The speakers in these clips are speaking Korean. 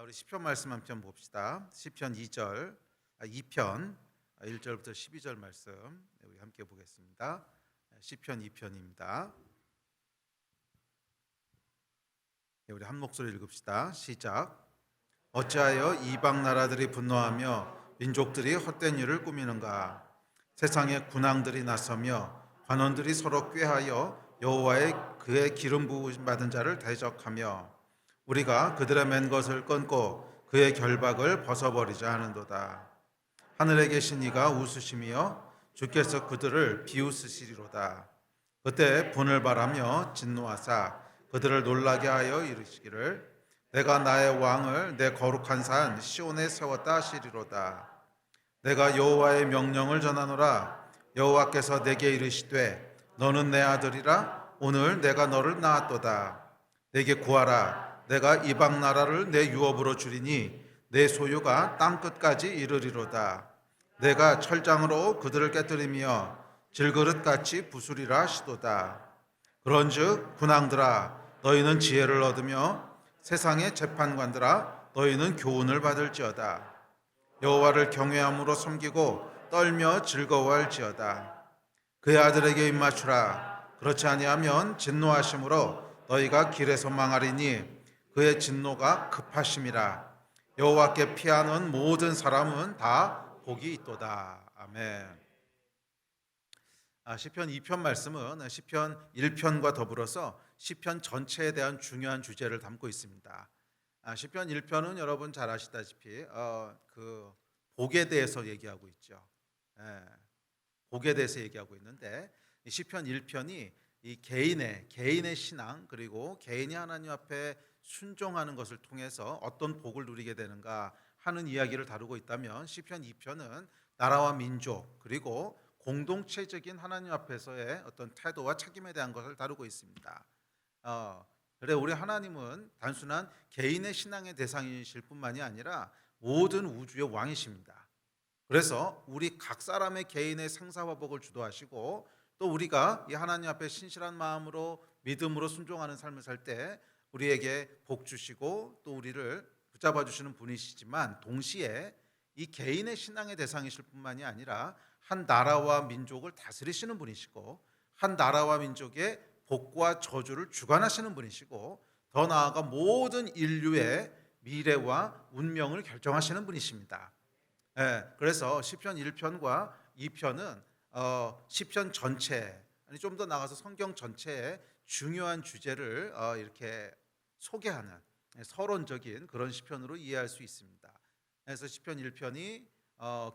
우리 시편 말씀 한 편 봅시다. 시편 2편 1절부터 12절 말씀 우리 함께 보겠습니다. 시편 2편입니다. 우리 한 목소리 읽읍시다. 시작. 어찌하여 이방 나라들이 분노하며 민족들이 헛된 일을 꾸미는가? 세상의 군왕들이 나서며 관원들이 서로 꾀하여 여호와의 그의 기름 부으심 받은 자를 대적하며 우리가 그들의 맨 것을 끊고 그의 결박을 벗어버리자 하는도다. 하늘에 계신 이가 웃으시며 주께서 그들을 비웃으시리로다. 그때 분을 바라며 진노하사 그들을 놀라게 하여 이르시기를 내가 나의 왕을 내 거룩한 산 시온에 세웠다 하시리로다. 내가 여호와의 명령을 전하노라. 여호와께서 내게 이르시되 너는 내 아들이라. 오늘 내가 너를 낳았도다. 내게 구하라. 내가 이방 나라를 내 유업으로 주리니 내 소유가 땅 끝까지 이르리로다. 내가 철장으로 그들을 깨뜨리며 질그릇같이 부수리라 하시도다. 그런즉 군왕들아 너희는 지혜를 얻으며 세상의 재판관들아 너희는 교훈을 받을지어다. 여호와를 경외함으로 섬기고 떨며 즐거워할지어다. 그의 아들에게 입맞추라. 그렇지 아니하면 진노하심으로 너희가 길에서 망하리니 그의 진노가 급하심이라. 여호와께 피하는 모든 사람은 다 복이 있도다. 아멘. 시편 2편 말씀은 시편 1편과 더불어서 시편 전체에 대한 중요한 주제를 담고 있습니다. 시편 1편은 여러분 잘 아시다시피 그 복에 대해서 얘기하고 있죠. 복에 대해서 얘기하고 있는데 이 시편 1편이 이 개인의 신앙 그리고 개인이 하나님 앞에 순종하는 것을 통해서 어떤 복을 누리게 되는가 하는 이야기를 다루고 있다면 시편 2편은 나라와 민족 그리고 공동체적인 하나님 앞에서의 어떤 태도와 책임에 대한 것을 다루고 있습니다. 그래 우리 하나님은 단순한 개인의 신앙의 대상이실 뿐만이 아니라 모든 우주의 왕이십니다. 그래서 우리 각 사람의 개인의 생사화복을 주도하시고 또 우리가 이 하나님 앞에 신실한 마음으로 믿음으로 순종하는 삶을 살 때 우리에게 복 주시고 또 우리를 붙잡아 주시는 분이시지만 동시에 이 개인의 신앙의 대상이실 뿐만이 아니라 한 나라와 민족을 다스리시는 분이시고 한 나라와 민족의 복과 저주를 주관하시는 분이시고 더 나아가 모든 인류의 미래와 운명을 결정하시는 분이십니다. 그래서 시편 1편과 2편은 시편 전체 아니 좀 더 나가서 성경 전체의 중요한 주제를 이렇게 소개하는 서론적인 그런 시편으로 이해할 수 있습니다. 그래서 시편 1편이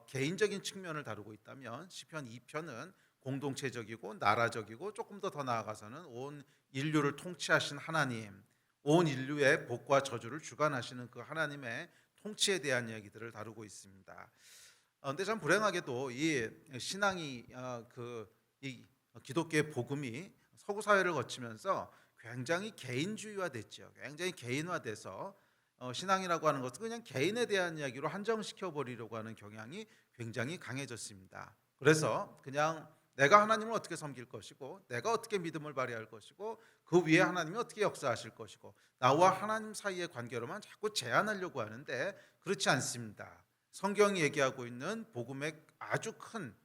개인적인 측면을 다루고 있다면 시편 2편은 공동체적이고 나라적이고 조금 더 나아가서는 온 인류를 통치하신 하나님, 온 인류의 복과 저주를 주관하시는 그 하나님의 통치에 대한 이야기들을 다루고 있습니다. 근데 참 불행하게도 이 신앙이 이 기독교의 복음이 서구 사회를 거치면서 굉장히 개인주의화됐죠. 굉장히 개인화돼서 신앙이라고 하는 것은 그냥 개인에 대한 이야기로 한정시켜 버리려고 하는 경향이 굉장히 강해졌습니다. 그래서 그냥 내가 하나님을 어떻게 섬길 것이고 내가 어떻게 믿음을 발휘할 것이고 그 위에 하나님이 어떻게 역사하실 것이고 나와 하나님 사이의 관계로만 자꾸 제한하려고 하는데 그렇지 않습니다. 성경이 얘기하고 있는 복음의 아주 큰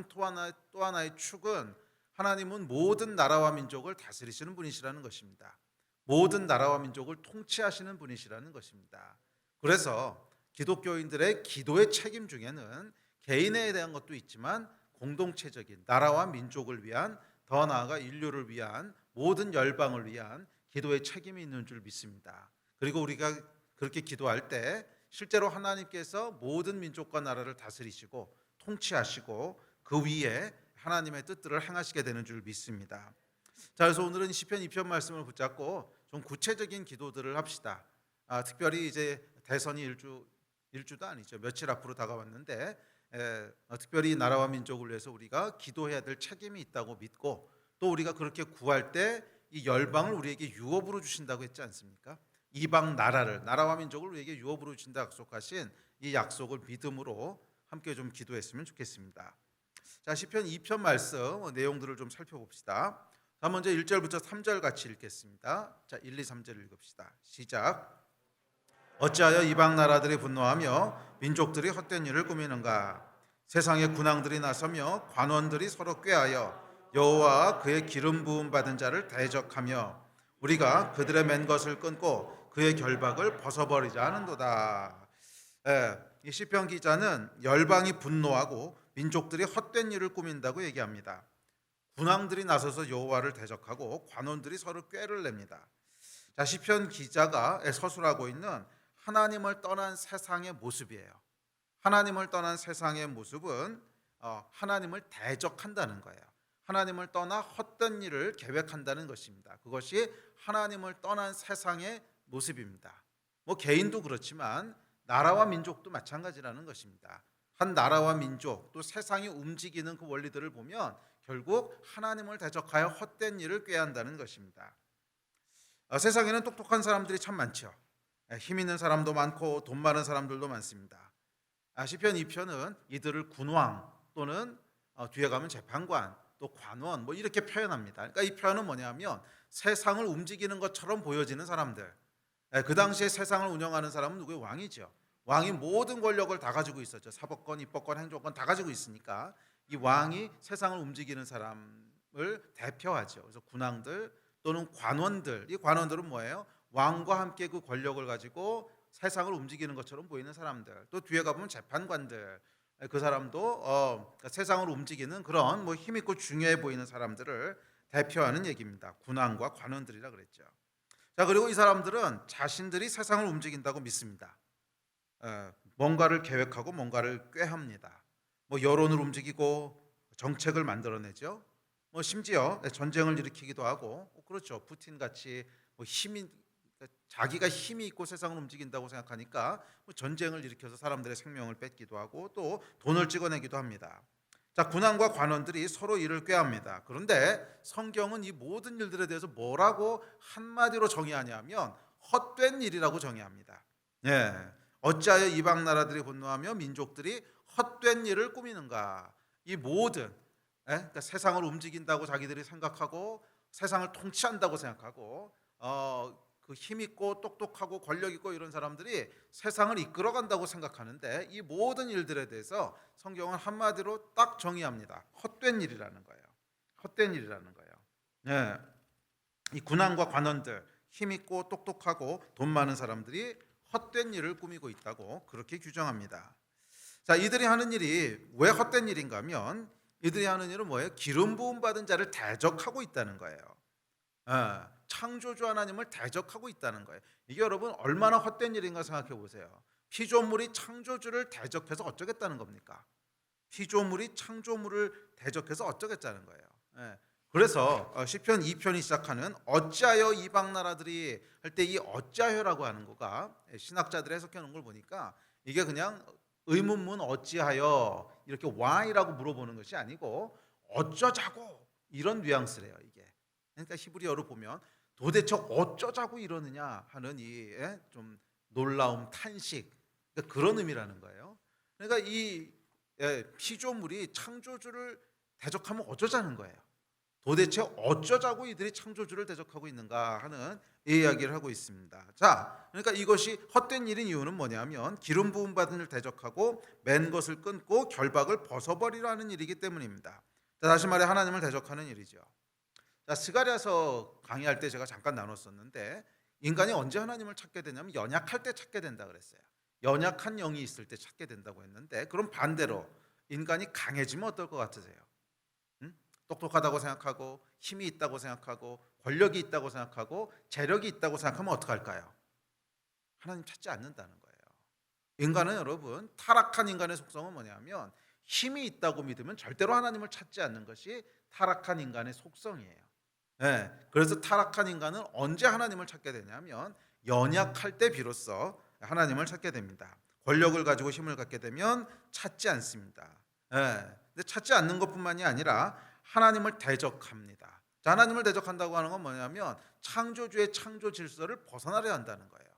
또 하나의 축은 하나님은 모든 나라와 민족을 다스리시는 분이시라는 것입니다. 모든 나라와 민족을 통치하시는 분이시라는 것입니다. 그래서 기독교인들의 기도의 책임 중에는 개인에 대한 것도 있지만 공동체적인 나라와 민족을 위한 더 나아가 인류를 위한 모든 열방을 위한 기도의 책임이 있는 줄 믿습니다. 그리고 우리가 그렇게 기도할 때 실제로 하나님께서 모든 민족과 나라를 다스리시고 통치하시고 그 위에 하나님의 뜻들을 행하시게 되는 줄 믿습니다. 자, 그래서 오늘은 시편 2편 말씀을 붙잡고 좀 구체적인 기도들을 합시다. 특별히 이제 대선이 일주도 아니죠. 며칠 앞으로 다가왔는데 특별히 나라와 민족을 위해서 우리가 기도해야 될 책임이 있다고 믿고 또 우리가 그렇게 구할 때 이 열방을 우리에게 유업으로 주신다고 했지 않습니까? 이방 나라와 민족을 우리에게 유업으로 주신다 약속하신 이 약속을 믿음으로 함께 좀 기도했으면 좋겠습니다. 자, 시편 2편 말씀 내용들을 좀 살펴봅시다. 자, 먼저 1절부터 3절 같이 읽겠습니다. 자, 1, 2, 3절 읽읍시다. 시작. 어찌하여 이방 나라들이 분노하며 민족들이 헛된 일을 꾸미는가? 세상의 군왕들이 나서며 관원들이 서로 꾀하여 여호와와 그의 기름 부음 받은 자를 대적하며 우리가 그들의 맨 것을 끊고 그의 결박을 벗어버리자 하는도다. 이 시편 기자는 열방이 분노하고 민족들이 헛된 일을 꾸민다고 얘기합니다. 군왕들이 나서서 여호와를 대적하고 관원들이 서로 꾀를 냅니다. 자, 시편 기자가 서술하고 있는 하나님을 떠난 세상의 모습이에요. 하나님을 떠난 세상의 모습은 하나님을 대적한다는 거예요. 하나님을 떠나 헛된 일을 계획한다는 것입니다. 그것이 하나님을 떠난 세상의 모습입니다. 뭐 개인도 그렇지만 나라와 민족도 마찬가지라는 것입니다. 한 나라와 민족 또 세상이 움직이는 그 원리들을 보면 결국 하나님을 대적하여 헛된 일을 꾀한다는 것입니다. 세상에는 똑똑한 사람들이 참 많죠. 힘 있는 사람도 많고 돈 많은 사람들도 많습니다. 시편 2편은 이들을 군왕 또는 뒤에 가면 재판관 또 관원 뭐 이렇게 표현합니다. 그러니까 이 표현은 뭐냐면 세상을 움직이는 것처럼 보여지는 사람들. 그 당시에 세상을 운영하는 사람은 누구예요? 왕이죠. 왕이 모든 권력을 다 가지고 있었죠. 사법권, 입법권, 행정권 다 가지고 있으니까 이 왕이 세상을 움직이는 사람을 대표하죠. 그래서 군왕들 또는 관원들. 이 관원들은 뭐예요? 왕과 함께 그 권력을 가지고 세상을 움직이는 것처럼 보이는 사람들. 또 뒤에 가보면 재판관들. 그 사람도 그러니까 세상을 움직이는 그런 뭐 힘 있고 중요해 보이는 사람들을 대표하는 얘기입니다. 군왕과 관원들이라 그랬죠. 자, 그리고 이 사람들은 자신들이 세상을 움직인다고 믿습니다. 뭔가를 계획하고 뭔가를 꾀합니다. 뭐 여론을 움직이고 정책을 만들어내죠. 뭐 심지어 전쟁을 일으키기도 하고 그렇죠. 푸틴 같이 뭐 자기가 힘이 있고 세상을 움직인다고 생각하니까 뭐 전쟁을 일으켜서 사람들의 생명을 뺏기도 하고 또 돈을 찍어내기도 합니다. 자, 군왕과 관원들이 서로 일을 꾀합니다. 그런데 성경은 이 모든 일들에 대해서 뭐라고 한마디로 정의하냐면 헛된 일이라고 정의합니다. 어찌하여 이방 나라들이 분노하며 민족들이 헛된 일을 꾸미는가? 이 모든 그러니까 세상을 움직인다고 자기들이 생각하고 세상을 통치한다고 생각하고 그 힘 있고 똑똑하고 권력 있고 이런 사람들이 세상을 이끌어간다고 생각하는데 이 모든 일들에 대해서 성경은 한마디로 딱 정의합니다. 헛된 일이라는 거예요. 헛된 일이라는 거예요. 이 군왕과 관원들, 힘 있고 똑똑하고 돈 많은 사람들이 헛된 일을 꾸미고 있다고 그렇게 규정합니다. 자, 이들이 하는 일이 왜 헛된 일인가 하면 이들이 하는 일은 뭐예요? 기름 부음 받은 자를 대적하고 있다는 거예요. 창조주 하나님을 대적하고 있다는 거예요. 이게 여러분 얼마나 헛된 일인가 생각해 보세요. 피조물이 창조주를 대적해서 어쩌겠다는 겁니까? 피조물이 창조물을 대적해서 어쩌겠다는 거예요. 그래서 시편 2편이 시작하는 어찌하여 이방 나라들이 할 때 이 어찌하여라고 하는 거가 신학자들이 해석해 놓은 걸 보니까 이게 그냥 의문문 어찌하여 이렇게 why라고 물어보는 것이 아니고 어쩌자고 이런 뉘앙스래요. 이게 그러니까 히브리어로 보면 도대체 어쩌자고 이러느냐 하는 이 좀 놀라움, 탄식 그런 의미라는 거예요. 그러니까 이 피조물이 창조주를 대적하면 어쩌자는 거예요. 도대체 어쩌자고 이들이 창조주를 대적하고 있는가 하는 이 이야기를 하고 있습니다. 자, 그러니까 이것이 헛된 일인 이유는 뭐냐면 기름 부음 받은 일 대적하고 맨 것을 끊고 결박을 벗어버리라는 일이기 때문입니다. 자, 다시 말해 하나님을 대적하는 일이죠. 자, 스가랴서 강의할 때 제가 잠깐 나눴었는데 인간이 언제 하나님을 찾게 되냐면 연약할 때 찾게 된다 그랬어요. 연약한 영이 있을 때 찾게 된다고 했는데 그럼 반대로 인간이 강해지면 어떨 것 같으세요? 똑똑하다고 생각하고 힘이 있다고 생각하고 권력이 있다고 생각하고 재력이 있다고 생각하면 어떡할까요? 하나님 찾지 않는다는 거예요. 인간은 여러분 타락한 인간의 속성은 뭐냐면 힘이 있다고 믿으면 절대로 하나님을 찾지 않는 것이 타락한 인간의 속성이에요. 그래서 타락한 인간은 언제 하나님을 찾게 되냐면 연약할 때 비로소 하나님을 찾게 됩니다. 권력을 가지고 힘을 갖게 되면 찾지 않습니다. 근데 찾지 않는 것뿐만이 아니라 하나님을 대적합니다. 자, 하나님을 대적한다고 하는 건 뭐냐면 창조주의 창조 질서를 벗어나려 한다는 거예요.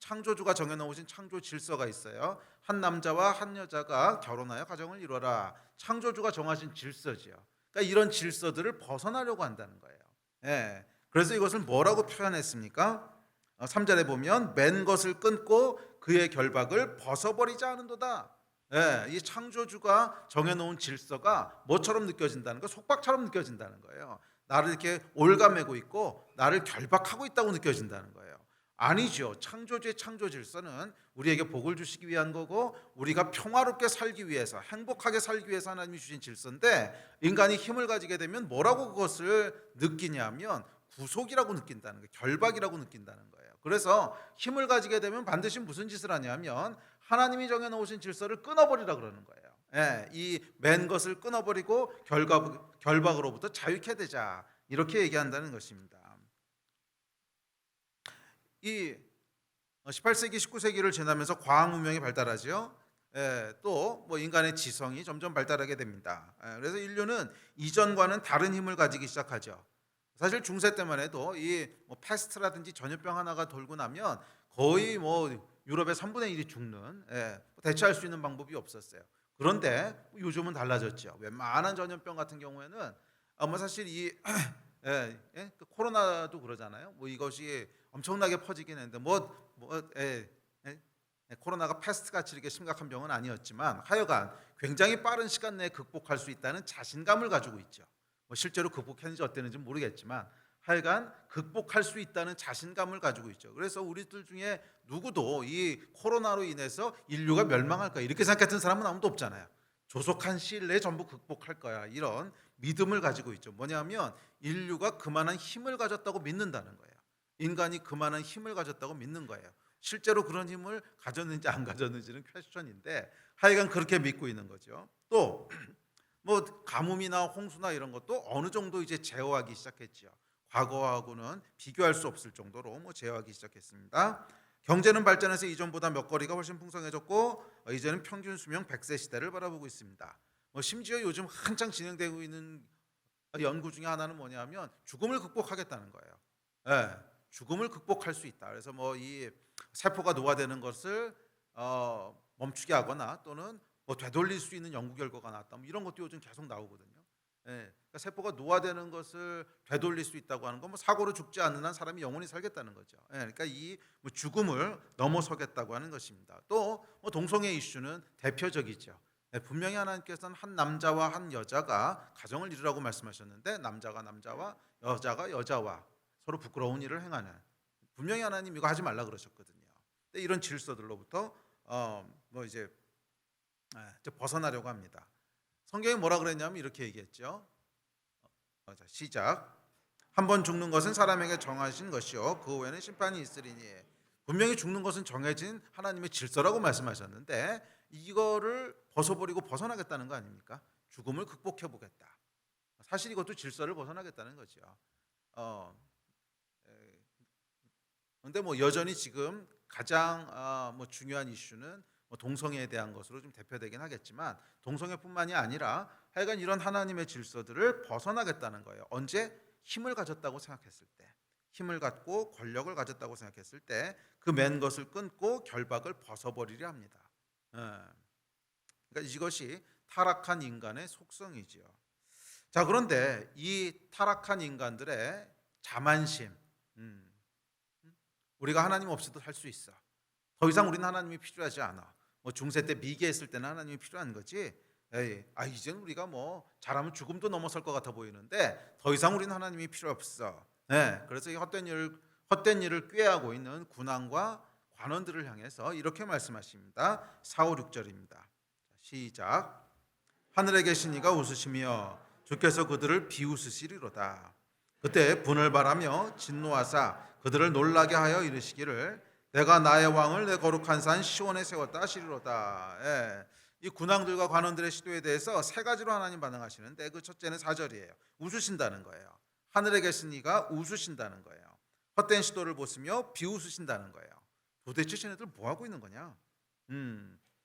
창조주가 정해놓으신 창조 질서가 있어요. 한 남자와 한 여자가 결혼하여 가정을 이루어라. 창조주가 정하신 질서지요. 그러니까 이런 질서들을 벗어나려고 한다는 거예요. 그래서 이것을 뭐라고 표현했습니까? 3절에 보면 맨 것을 끊고 그의 결박을 벗어버리자 하는도다. 예, 이 창조주가 정해놓은 질서가 뭐처럼 느껴진다는 거, 속박처럼 느껴진다는 거예요. 나를 이렇게 올가매고 있고 나를 결박하고 있다고 느껴진다는 거예요. 아니죠. 창조주의 창조 질서는 우리에게 복을 주시기 위한 거고 우리가 평화롭게 살기 위해서, 행복하게 살기 위해서 하나님이 주신 질서인데, 인간이 힘을 가지게 되면 뭐라고 그것을 느끼냐면 구속이라고 느낀다는 거예요. 결박이라고 느낀다는 거예요. 그래서 힘을 가지게 되면 반드시 무슨 짓을 하냐면 하나님이 정해놓으신 질서를 끊어버리라 그러는 거예요. 예, 이 맨 것을 끊어버리고 결박으로부터 자유케 되자, 이렇게 얘기한다는 것입니다. 이 18세기 19세기를 지나면서 과학 문명이 발달하죠. 예, 또뭐 인간의 지성이 점점 발달하게 됩니다. 예, 그래서 인류는 이전과는 다른 힘을 가지기 시작하죠. 사실 중세 때만 해도 이뭐 패스트라든지 전염병 하나가 돌고 나면 거의 뭐 유럽의 3분의 1이 죽는, 예, 대처할 수 있는 방법이 없었어요. 그런데 요즘은 달라졌죠. 웬만한 전염병 같은 경우에는 뭐 사실 이 그 코로나도 그러잖아요. 뭐 이것이 엄청나게 퍼지긴 했는데 코로나가 패스트 같이 이렇게 심각한 병은 아니었지만 하여간 굉장히 빠른 시간 내에 극복할 수 있다는 자신감을 가지고 있죠. 뭐 실제로 극복했는지 어땠는지 모르겠지만 하여간 극복할 수 있다는 자신감을 가지고 있죠. 그래서 우리들 중에 누구도 이 코로나로 인해서 인류가 멸망할 거야 이렇게 생각했던 사람은 아무도 없잖아요. 조속한 시일 내에 전부 극복할 거야, 이런 믿음을 가지고 있죠. 뭐냐면 인류가 그만한 힘을 가졌다고 믿는다는 거예요. 인간이 그만한 힘을 가졌다고 믿는 거예요. 실제로 그런 힘을 가졌는지 안 가졌는지는 퀘스천인데 하여간 그렇게 믿고 있는 거죠. 또 뭐 가뭄이나 홍수나 이런 것도 어느 정도 이제 제어하기 시작했죠. 과거하고는 비교할 수 없을 정도로 뭐 제어하기 시작했습니다. 경제는 발전해서 이전보다 먹거리가 훨씬 풍성해졌고 이제는 평균 수명 100세 시대를 바라보고 있습니다. 뭐 심지어 요즘 한창 진행되고 있는 연구 중에 하나는 뭐냐면 죽음을 극복하겠다는 거예요. 예, 죽음을 극복할 수 있다. 그래서 뭐 이 세포가 노화되는 것을 멈추게 하거나 또는 뭐 되돌릴 수 있는 연구 결과가 나왔다. 뭐 이런 것도 요즘 계속 나오거든요. 예, 그러니까 세포가 노화되는 것을 되돌릴 수 있다고 하는 건 뭐 사고로 죽지 않는 한 사람이 영원히 살겠다는 거죠. 예, 그러니까 이뭐 죽음을 넘어서겠다고 하는 것입니다. 또 뭐 동성애 이슈는 대표적이죠. 예, 분명히 하나님께서는 한 남자와 한 여자가 가정을 이루라고 말씀하셨는데 남자가 남자와 여자가 여자와 서로 부끄러운 일을 행하는, 분명히 하나님 이거 하지 말라 그러셨거든요. 근데 이런 질서들로부터 뭐 이제 벗어나려고 합니다. 성경이 뭐라 그랬냐면 이렇게 얘기했죠. 자, 시작. 한 번 죽는 것은 사람에게 정하신 것이요 그 후에는 심판이 있으리니. 분명히 죽는 것은 정해진 하나님의 질서라고 말씀하셨는데 이거를 벗어버리고 벗어나겠다는 거 아닙니까? 죽음을 극복해 보겠다. 사실 이것도 질서를 벗어나겠다는 거죠. 그런데 뭐 여전히 지금 가장 뭐 중요한 이슈는 뭐 동성애에 대한 것으로 좀 대표되긴 하겠지만 동성애뿐만이 아니라 하여간 이런 하나님의 질서들을 벗어나겠다는 거예요. 언제? 힘을 가졌다고 생각했을 때, 힘을 갖고 권력을 가졌다고 생각했을 때 그 맨 것을 끊고 결박을 벗어버리려 합니다. 그러니까 이것이 타락한 인간의 속성이지요. 자, 그런데 이 타락한 인간들의 자만심, 우리가 하나님 없이도 살 수 있어. 더 이상 우리는 하나님이 필요하지 않아. 뭐 중세 때 미개했을 때는 하나님이 필요한 거지. 이제는 우리가 뭐 잘하면 죽음도 넘어설 것 같아 보이는데 더 이상 우리는 하나님이 필요 없어. 그래서 이 헛된 일을 꾀하고 있는 군왕과 관원들을 향해서 이렇게 말씀하십니다. 4, 5, 6절입니다. 시작. 하늘에 계신 이가 웃으시며 주께서 그들을 비웃으시리로다. 그때 분을 바라며 진노하사 그들을 놀라게 하여 이르시기를 내가 나의 왕을 내 거룩한 산 시온에 세웠다 하시리로다. 이 군왕들과 관원들의 시도에 대해서 세 가지로 하나님 반응하시는데 그 첫째는 4절이에요. 웃으신다는 거예요. 하늘에 계신 이가 웃으신다는 거예요. 헛된 시도를 보시며 비웃으신다는 거예요. 도대체 쟤네들 뭐 하고 있는 거냐?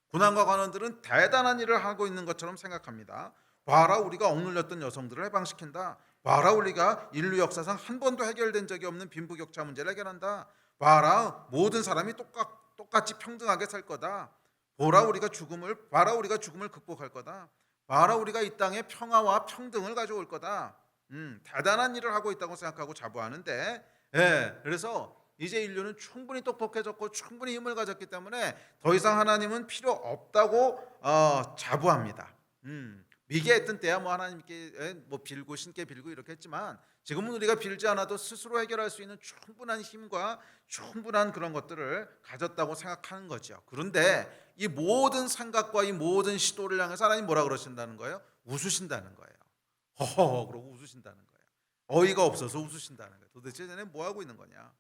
군왕과 관원들은 대단한 일을 하고 있는 것처럼 생각합니다. 봐라, 우리가 억눌렸던 여성들을 해방시킨다. 봐라, 우리가 인류 역사상 한 번도 해결된 적이 없는 빈부격차 문제를 해결한다. 봐라, 모든 사람이 똑같이 평등하게 살 거다. 봐라, 우리가 죽음을 극복할 거다. 봐라, 우리가 이 땅에 평화와 평등을 가져올 거다. 대단한 일을 하고 있다고 생각하고 자부하는데, 그래서 이제 인류는 충분히 똑똑해졌고 충분히 힘을 가졌기 때문에 더 이상 하나님은 필요 없다고 자부합니다. 미개에 있던 때야 뭐 하나님께 뭐 빌고 신께 빌고 이렇게 했지만 지금은 우리가 빌지 않아도 스스로 해결할 수 있는 충분한 힘과 충분한 그런 것들을 가졌다고 생각하는 거죠. 그런데 이 모든 생각과 이 모든 시도를 향해서 하나님 뭐라 그러신다는 거예요? 웃으신다는 거예요. 허허 그러고 웃으신다는 거예요. 어이가 없어서 웃으신다는 거예요. 도대체 쟤네 뭐 하고 있는 거냐?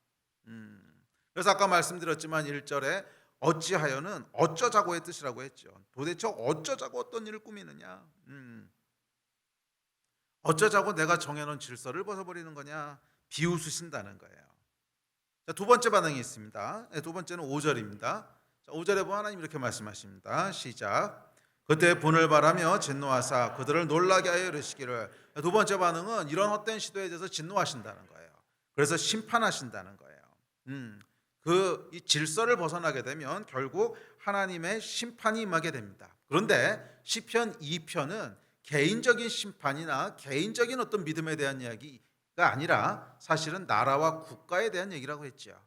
그래서 아까 말씀드렸지만 1절에 어찌하여는 어쩌자고의 뜻이라고 했죠. 도대체 어쩌자고 어떤 일을 꾸미느냐? 어쩌자고 내가 정해놓은 질서를 벗어버리는 거냐? 비웃으신다는 거예요. 자, 두 번째 반응이 있습니다. 두 번째는 5절입니다. 자, 5절에 보면 하나님 이렇게 말씀하십니다. 시작. 그때 분을 바라며 진노하사 그들을 놀라게 하여 이르시기를. 두 번째 반응은 이런 헛된 시도에 대해서 진노하신다는 거예요. 그래서 심판하신다는 거예요. 이 질서를 벗어나게 되면 결국 하나님의 심판이 임하게 됩니다. 그런데 시편 2편은 개인적인 심판이나 개인적인 어떤 믿음에 대한 이야기가 아니라 사실은 나라와 국가에 대한 얘기라고 했죠.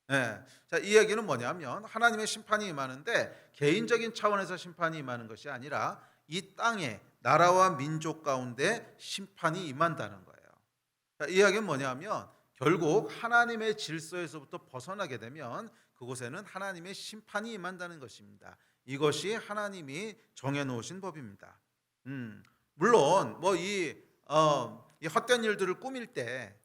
네. 자, 이 얘기는 뭐냐면 하나님의 심판이 임하는데 개인적인 차원에서 심판이 임하는 것이 아니라 이 땅에 나라와 민족 가운데 심판이 임한다는 거예요. 자, 이 이야기는 뭐냐면 결국 하나님의 질서에서부터 벗어나게 되면 그곳에는 하나님의 심판이 임한다는 것입니다. 이것이 하나님이 정해놓으신 법입니다. 물론 이 헛된 일들을 꾸밀 때,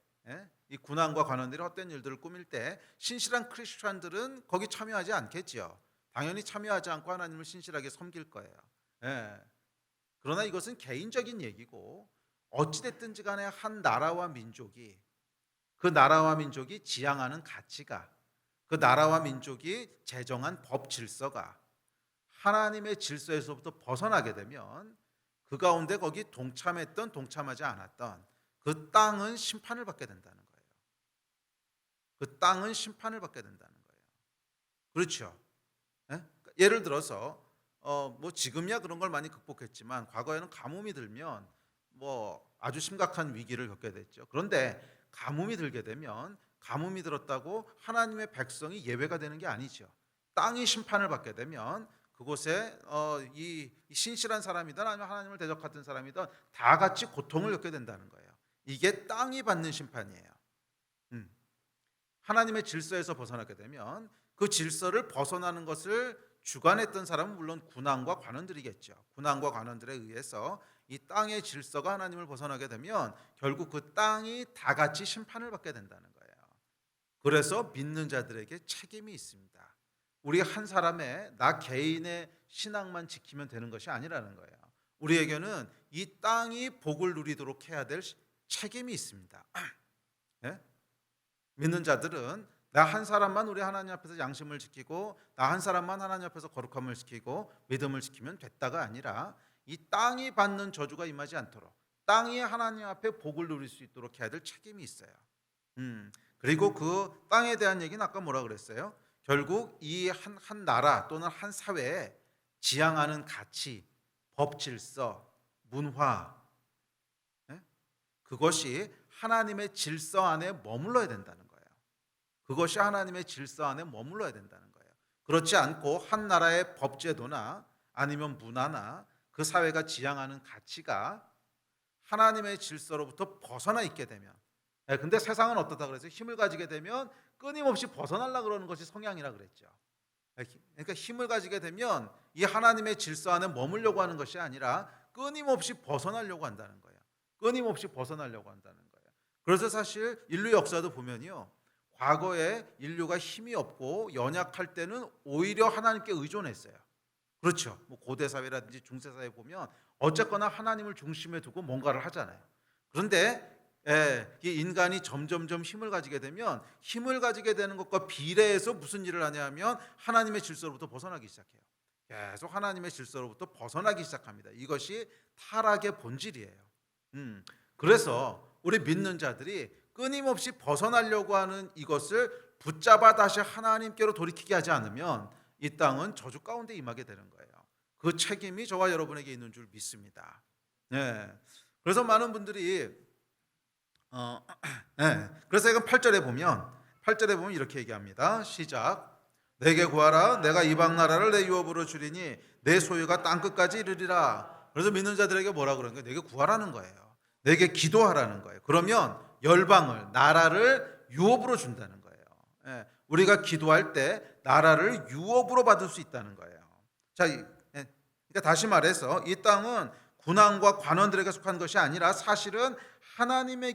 이 군왕과 관원들이 헛된 일들을 꾸밀 때 신실한 크리스찬들은 거기 참여하지 않겠죠. 당연히 참여하지 않고 하나님을 신실하게 섬길 거예요. 그러나 이것은 개인적인 얘기고 어찌됐든지 간에 한 나라와 민족이 그 나라와 민족이 지향하는 가치가 그 나라와 민족이 제정한 법 질서가 하나님의 질서에서부터 벗어나게 되면 그 가운데 거기 동참했던 동참하지 않았던 그 땅은 심판을 받게 된다는 거예요. 그 땅은 심판을 받게 된다는 거예요. 그렇죠. 예를 들어서 뭐 지금이야 그런 걸 많이 극복했지만 과거에는 가뭄이 들면 뭐 아주 심각한 위기를 겪게 됐죠. 그런데 가뭄이 들게 되면 가뭄이 들었다고 하나님의 백성이 예외가 되는 게 아니죠. 땅이 심판을 받게 되면 그곳에 이 신실한 사람이든 아니면 하나님을 대적하던 사람이든 다 같이 고통을 겪게 된다는 거예요. 이게 땅이 받는 심판이에요. 하나님의 질서에서 벗어나게 되면 그 질서를 벗어나는 것을 주관했던 사람은 물론 군왕과 관원들이겠죠. 군왕과 관원들에 의해서 이 땅의 질서가 하나님을 벗어나게 되면 결국 그 땅이 다 같이 심판을 받게 된다는 거예요. 그래서 믿는 자들에게 책임이 있습니다. 우리 한 사람의 나 개인의 신앙만 지키면 되는 것이 아니라는 거예요. 우리에게는 이 땅이 복을 누리도록 해야 될 책임이 있습니다. 네? 믿는 자들은 나 한 사람만 우리 하나님 앞에서 양심을 지키고 나 한 사람만 하나님 앞에서 거룩함을 지키고 믿음을 지키면 됐다가 아니라 이 땅이 받는 저주가 임하지 않도록 땅이 하나님 앞에 복을 누릴 수 있도록 해야 될 책임이 있어요. 그리고 그 땅에 대한 얘기는 아까 뭐라 그랬어요? 결국 이 한 나라 또는 한 사회에 지향하는 가치, 법 질서, 문화 그것이 하나님의 질서 안에 머물러야 된다는 거예요. 그것이 하나님의 질서 안에 머물러야 된다는 거예요. 그렇지 않고 한 나라의 법제도나 아니면 문화나 그 사회가 지향하는 가치가 하나님의 질서로부터 벗어나 있게 되면 근데 세상은 어떻다 그래서 힘을 가지게 되면 끊임없이 벗어나려고 그러는 것이 성향이라 그랬죠. 그러니까 힘을 가지게 되면 이 하나님의 질서 안에 머물려고 하는 것이 아니라 끊임없이 벗어나려고 한다는 거예요. 끊임없이 벗어나려고 한다는 거예요. 그래서 사실 인류 역사도 보면요. 과거에 인류가 힘이 없고 연약할 때는 오히려 하나님께 의존했어요. 그렇죠. 뭐 고대 사회라든지 중세 사회 보면 어쨌거나 하나님을 중심에 두고 뭔가를 하잖아요. 그런데 이 인간이 점점점 힘을 가지게 되면 힘을 가지게 되는 것과 비례해서 무슨 일을 하냐면 하나님의 질서로부터 벗어나기 시작해요. 계속 하나님의 질서로부터 벗어나기 시작합니다. 이것이 타락의 본질이에요. 그래서 우리 믿는 자들이 끊임없이 벗어나려고 하는 이것을 붙잡아 다시 하나님께로 돌이키게 하지 않으면 이 땅은 저주 가운데 임하게 되는 거예요. 그 책임이 저와 여러분에게 있는 줄 믿습니다. 그래서 많은 분들이 그래서 이건 8절에 보면 8절에 보면 이렇게 얘기합니다. 시작. 내게 구하라. 내가 이방 나라를 내 유업으로 주리니 내 소유가 땅 끝까지 이르리라. 그래서 믿는 자들에게 뭐라 그러는 거예요? 내게 구하라는 거예요. 내게 기도하라는 거예요. 그러면 열방을, 나라를 유업으로 준다는 거예요. 예, 우리가 기도할 때 나라를 유업으로 받을 수 있다는 거예요. 자, 그러니까 다시 말해서 이 땅은 군왕과 관원들에게 속한 것이 아니라 사실은 하나님의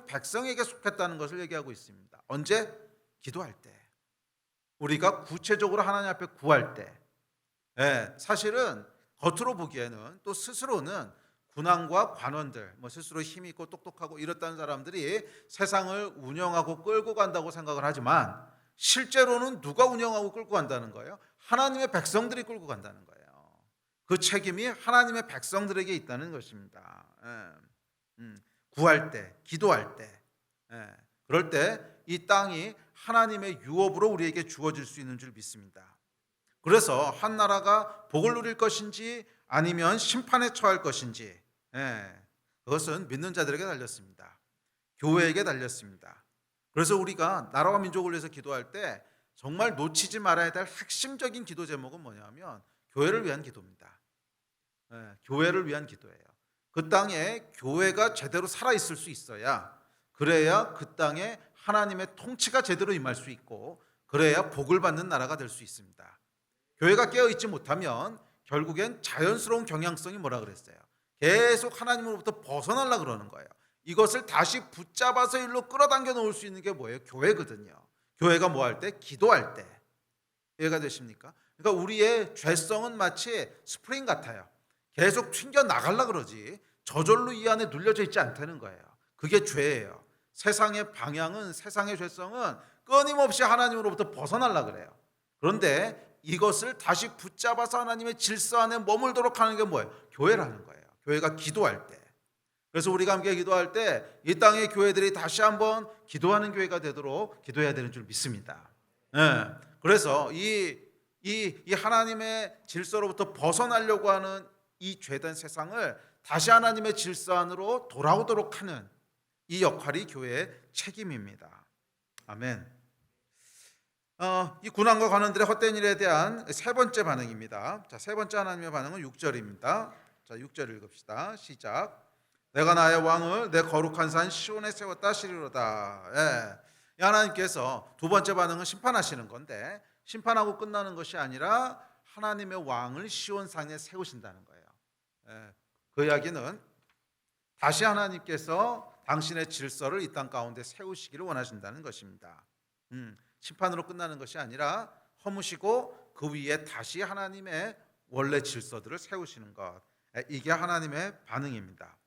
백성에게 속했다는 것을 얘기하고 있습니다. 언제? 기도할 때. 우리가 구체적으로 하나님 앞에 구할 때. 예, 사실은 겉으로 보기에는 또 스스로는 군왕과 관원들, 스스로 힘이 있고 똑똑하고 이렇다는 사람들이 세상을 운영하고 끌고 간다고 생각을 하지만 실제로는 누가 운영하고 끌고 간다는 거예요? 하나님의 백성들이 끌고 간다는 거예요. 그 책임이 하나님의 백성들에게 있다는 것입니다. 구할 때, 기도할 때, 그럴 때 이 땅이 하나님의 유업으로 우리에게 주어질 수 있는 줄 믿습니다. 그래서 한 나라가 복을 누릴 것인지 아니면 심판에 처할 것인지, 그것은 믿는 자들에게 달렸습니다. 교회에게 달렸습니다. 그래서 우리가 나라와 민족을 위해서 기도할 때 정말 놓치지 말아야 될 핵심적인 기도 제목은 뭐냐면 교회를 위한 기도입니다. 교회를 위한 기도예요. 그 땅에 교회가 제대로 살아있을 수 있어야, 그래야 그 땅에 하나님의 통치가 제대로 임할 수 있고, 그래야 복을 받는 나라가 될 수 있습니다. 교회가 깨어있지 못하면 결국엔 자연스러운 경향성이 뭐라 그랬어요? 계속 하나님으로부터 벗어나려고 그러는 거예요. 이것을 다시 붙잡아서 일로 끌어당겨 놓을 수 있는 게 뭐예요? 교회거든요. 교회가 뭐 할 때? 기도할 때. 이해가 되십니까? 그러니까 우리의 죄성은 마치 스프링 같아요. 계속 튕겨 나가려고 그러지 저절로 이 안에 눌려져 있지 않다는 거예요. 그게 죄예요. 세상의 방향은, 세상의 죄성은 끊임없이 하나님으로부터 벗어나려고 그래요. 그런데 이것을 다시 붙잡아서 하나님의 질서 안에 머물도록 하는 게 뭐예요? 교회라는 거예요. 교회가 기도할 때. 그래서 우리가 함께 기도할 때 이 땅의 교회들이 다시 한번 기도하는 교회가 되도록 기도해야 되는 줄 믿습니다. 그래서 이 하나님의 질서로부터 벗어나려고 하는 이 죄된 세상을 다시 하나님의 질서 안으로 돌아오도록 하는 이 역할이 교회의 책임입니다. 아멘. 이 군왕과 관원들의 헛된 일에 대한 세 번째 반응입니다. 자, 세 번째 하나님의 반응은 6절입니다. 자, 6절 읽읍시다. 시작. 내가 나의 왕을 내 거룩한 산 시온에 세웠다 시리로다. 이 하나님께서 두 번째 반응은 심판하시는 건데, 심판하고 끝나는 것이 아니라 하나님의 왕을 시온산에 세우신다는 거예요. 그 이야기는 다시 하나님께서 당신의 질서를 이 땅 가운데 세우시기를 원하신다는 것입니다. 심판으로 끝나는 것이 아니라 허무시고 그 위에 다시 하나님의 원래 질서들을 세우시는 것, 이게 하나님의 반응입니다.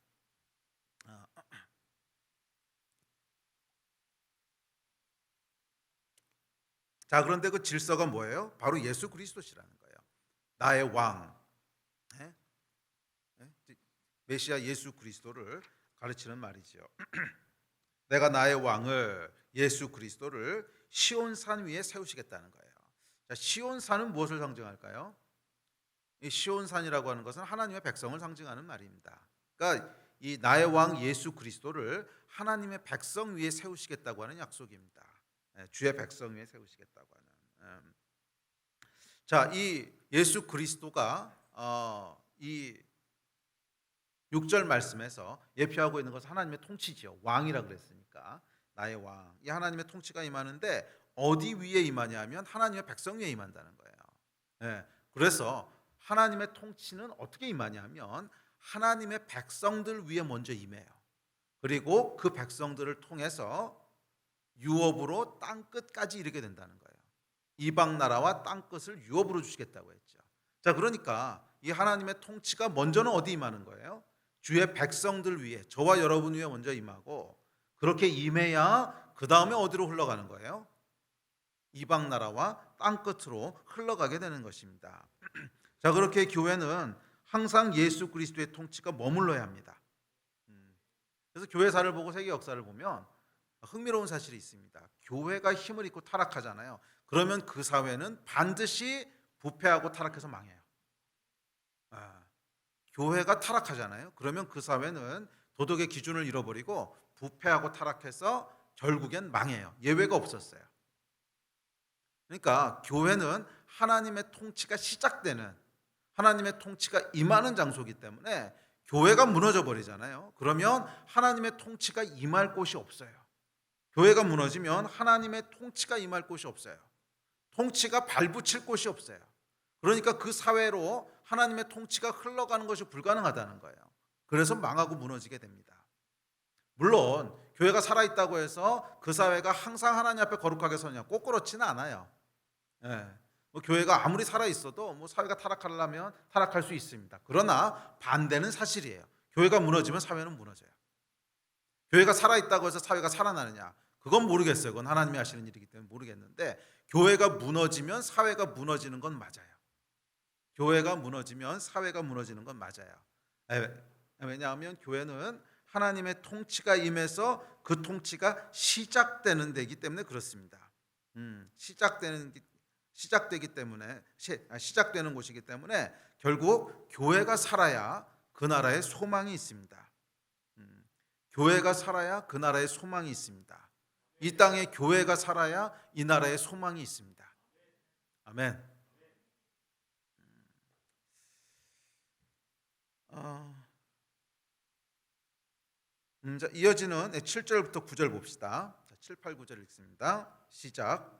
자, 그런데 그 질서가 뭐예요? 바로 예수 그리스도시라는 거예요. 나의 왕, 메시아 예수 그리스도를 가르치는 말이죠. 내가 나의 왕을, 예수 그리스도를 시온산 위에 세우시겠다는 거예요. 자, 시온산은 무엇을 상징할까요? 이 시온산이라고 하는 것은 하나님의 백성을 상징하는 말입니다. 그러니까 이 나의 왕 예수 그리스도를 하나님의 백성 위에 세우시겠다고 하는 약속입니다. 주의 백성 위에 세우시겠다고 하는. 자, 이 예수 그리스도가 이 6절 말씀에서 예표하고 있는 것은 하나님의 통치지요. 왕이라 그랬으니까 나의 왕. 이 하나님의 통치가 임하는데 어디 위에 임하냐면 하나님의 백성 위에 임한다는 거예요. 그래서 하나님의 통치는 어떻게 임하냐면 하나님의 백성들 위에 먼저 임해요. 그리고 그 백성들을 통해서 유업으로 땅 끝까지 이르게 된다는 거예요. 이방 나라와 땅 끝을 유업으로 주시겠다고 했죠. 자, 그러니까 이 하나님의 통치가 먼저는 어디 임하는 거예요? 주의 백성들 위에, 저와 여러분 위에 먼저 임하고, 그렇게 임해야 그 다음에 어디로 흘러가는 거예요? 이방 나라와 땅 끝으로 흘러가게 되는 것입니다. 자, 그렇게 교회는 항상 예수 그리스도의 통치가 머물러야 합니다. 그래서 교회사를 보고 세계 역사를 보면 흥미로운 사실이 있습니다. 교회가 힘을 잃고 타락하잖아요. 그러면 그 사회는 반드시 부패하고 타락해서 망해요. 교회가 타락하잖아요. 그러면 그 사회는 도덕의 기준을 잃어버리고 부패하고 타락해서 결국엔 망해요. 예외가 없었어요. 그러니까 교회는 하나님의 통치가 시작되는, 하나님의 통치가 임하는 장소이기 때문에 교회가 무너져 버리잖아요. 그러면 하나님의 통치가 임할 곳이 없어요. 교회가 무너지면 하나님의 통치가 임할 곳이 없어요. 통치가 발붙일 곳이 없어요. 그러니까 그 사회로 하나님의 통치가 흘러가는 것이 불가능하다는 거예요. 그래서 망하고 무너지게 됩니다. 물론 교회가 살아있다고 해서 그 사회가 항상 하나님 앞에 거룩하게 서냐, 꼭 그렇지는 않아요. 예. 교회가 아무리 살아있어도 사회가 타락하려면 타락할 수 있습니다. 그러나 반대는 사실이에요. 교회가 무너지면 사회는 무너져요. 교회가 살아있다고 해서 사회가 살아나느냐, 그건 모르겠어요. 그건 하나님이 하시는 일이기 때문에 모르겠는데, 교회가 무너지면 사회가 무너지는 건 맞아요. 교회가 무너지면 사회가 무너지는 건 맞아요. 왜냐하면 교회는 하나님의 통치가 임해서 그 통치가 시작되는 데이기 때문에 그렇습니다. 시작되는 곳이기 때문에 결국 교회가 살아야 그 나라에 소망이 있습니다. 교회가 살아야 그 나라에 소망이 있습니다. 이 땅에 교회가 살아야 이 나라에 소망이 있습니다. 아멘. 자, 이어지는 7절부터 9절 봅시다. 7, 8, 9절 읽습니다. 시작.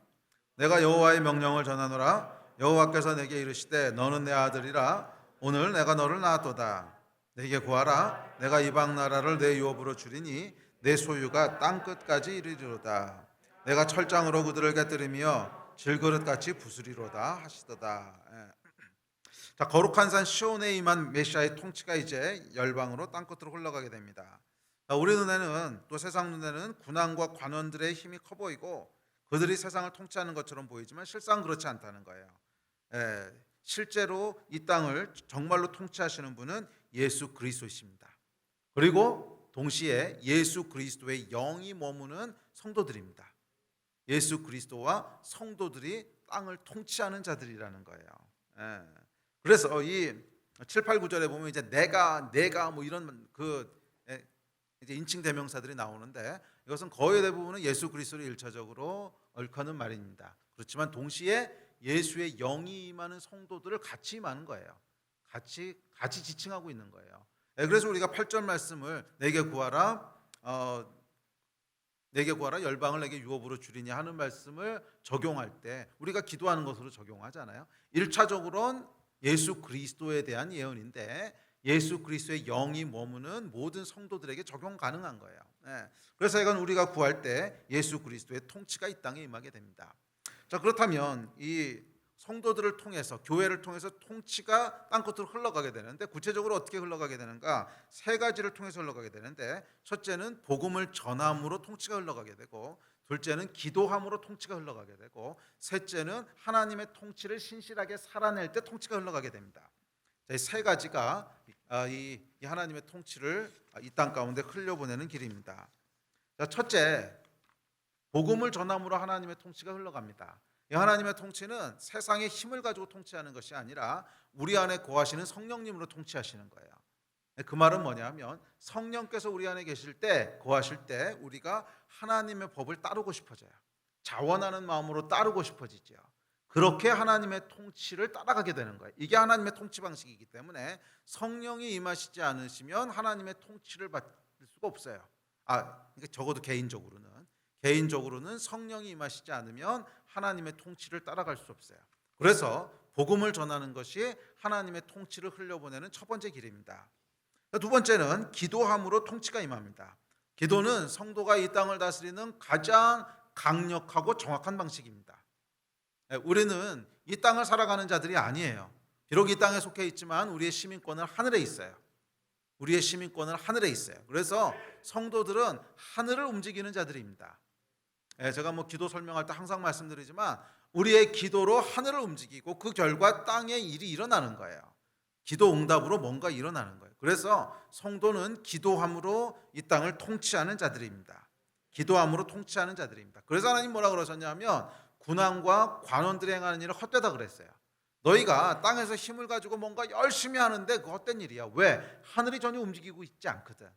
내가 여호와의 명령을 전하노라. 여호와께서 내게 이르시되 너는 내 아들이라. 오늘 내가 너를 낳았도다. 내게 구하라. 내가 이방 나라를 내 유업으로 주리니 내 소유가 땅 끝까지 이르리로다. 내가 철장으로 그들을 깨뜨리며 질그릇같이 부수리로다 하시도다. 자, 거룩한 산 시온에 임한 메시아의 통치가 이제 열방으로 땅 끝으로 흘러가게 됩니다. 우리 눈에는, 또 세상 눈에는 군왕과 관원들의 힘이 커 보이고 그들이 세상을 통치하는 것처럼 보이지만 실상 그렇지 않다는 거예요. 실제로 이 땅을 정말로 통치하시는 분은 예수 그리스도이십니다. 그리고 동시에 예수 그리스도의 영이 머무는 성도들입니다. 예수 그리스도와 성도들이 땅을 통치하는 자들이라는 거예요. 그래서 이 7, 8, 9절에 보면 이제 내가 이런 이제 인칭 대명사들이 나오는데, 이것은 거의 대부분은 예수 그리스도를 일차적으로 얽히는 말입니다. 그렇지만 동시에 예수의 영이 임하는 성도들을 같이 임하는 거예요. 같이 지칭하고 있는 거예요. 그래서 우리가 8절 말씀을 내게 구하라, 열방을 내게 유업으로 주리니 하는 말씀을 적용할 때 우리가 기도하는 것으로 적용하잖아요. 1차적으로는 예수 그리스도에 대한 예언인데 예수 그리스도의 영이 머무는 모든 성도들에게 적용 가능한 거예요. 그래서 이건 우리가 구할 때 예수 그리스도의 통치가 이 땅에 임하게 됩니다. 자, 그렇다면 이 성도들을 통해서, 교회를 통해서 통치가 땅끝으로 흘러가게 되는데, 구체적으로 어떻게 흘러가게 되는가? 세 가지를 통해서 흘러가게 되는데, 첫째는 복음을 전함으로 통치가 흘러가게 되고, 둘째는 기도함으로 통치가 흘러가게 되고, 셋째는 하나님의 통치를 신실하게 살아낼 때 통치가 흘러가게 됩니다. 이 세 가지가 이 하나님의 통치를 이 땅 가운데 흘려보내는 길입니다. 자, 첫째, 복음을 전함으로 하나님의 통치가 흘러갑니다. 이 하나님의 통치는 세상의 힘을 가지고 통치하는 것이 아니라 우리 안에 거하시는 성령님으로 통치하시는 거예요. 그 말은 뭐냐면, 성령께서 우리 안에 계실 때, 거하실 때 우리가 하나님의 법을 따르고 싶어져요. 자원하는 마음으로 따르고 싶어지죠. 그렇게 하나님의 통치를 따라가게 되는 거예요. 이게 하나님의 통치 방식이기 때문에 성령이 임하시지 않으시면 하나님의 통치를 받을 수가 없어요. 그러니까 적어도 개인적으로는 성령이 임하시지 않으면 하나님의 통치를 따라갈 수 없어요. 그래서 복음을 전하는 것이 하나님의 통치를 흘려보내는 첫 번째 길입니다. 두 번째는 기도함으로 통치가 임합니다. 기도는 성도가 이 땅을 다스리는 가장 강력하고 정확한 방식입니다. 우리는 이 땅을 살아가는 자들이 아니에요. 비록 이 땅에 속해 있지만 우리의 시민권은 하늘에 있어요. 그래서 성도들은 하늘을 움직이는 자들입니다. 제가 기도 설명할 때 항상 말씀드리지만, 우리의 기도로 하늘을 움직이고 그 결과 땅에 일이 일어나는 거예요. 기도 응답으로 뭔가 일어나는 거예요. 그래서 성도는 기도함으로 이 땅을 통치하는 자들입니다. 그래서 하나님 뭐라 그러셨냐면, 군왕과 관원들이 행하는 일을 헛되다 그랬어요. 너희가 땅에서 힘을 가지고 뭔가 열심히 하는데 그 헛된 일이야. 왜? 하늘이 전혀 움직이고 있지 않거든.